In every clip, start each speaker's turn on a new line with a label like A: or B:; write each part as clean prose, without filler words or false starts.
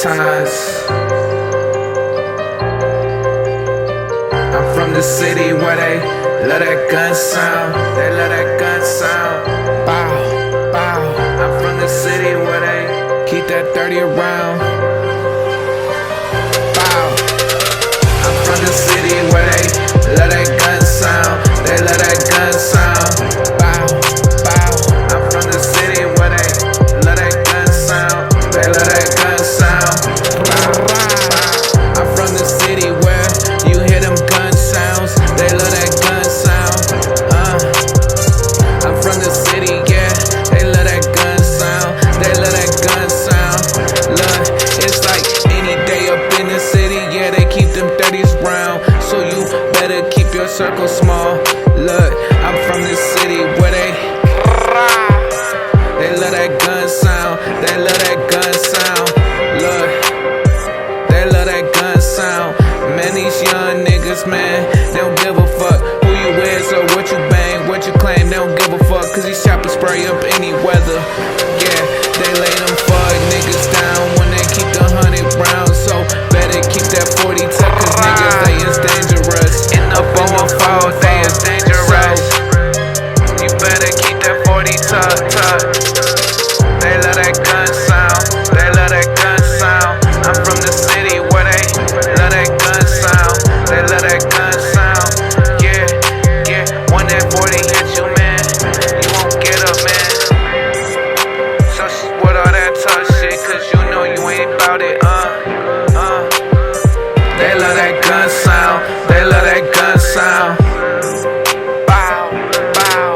A: times. I'm from the city where they love that gun sound. They love that gun sound. Bow, bow. I'm from the city where they keep that 30 around. Bow. I'm from the city where they love that gun sound. They love that gun sound. Bow, bow. I'm from the city where they love that gun sound. They love that gun sound. Bow, bow. I'm from the city where you hear them gun sounds. They love that gun sound. I'm from the city, yeah. They love that gun sound. They love that gun sound. Look, it's like any day up in the city, yeah. They keep them 30s round, so you better keep your circle small. Look, I'm from the city where they love that gun sound. They love that gun sound. Look, they love that gun sound. Man, these young niggas, man, they don't give a fuck who you is or what you bang, what you claim. They don't give a fuck, cause these choppers spray up any weather. Yeah, they lay them fuck niggas down when they keep the 100 rounds. So better keep that 40 tuck, cause niggas, they is dangerous. Up on the fall, they is dangerous. You better keep that 40 tuck. They love that gun sound. They love that gun sound. I'm from the city where they love that gun sound. They love that gun sound. Yeah, yeah. When that 40 hit you, man, you won't get up, man. So what all that tough shit, cause you know you ain't about it, They love that gun sound. They love that gun sound. Bow, bow.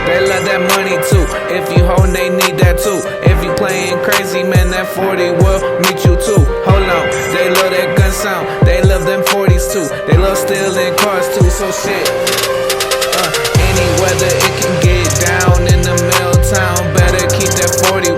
A: They love that money too. If you holdin', they need that too. If you playin' crazy, man, that 40 will meet you too. Hold on, they love that gun sound. They love them 40s too. They love stealing cars too. So shit, any weather it can get down in the mill town. Better keep that 40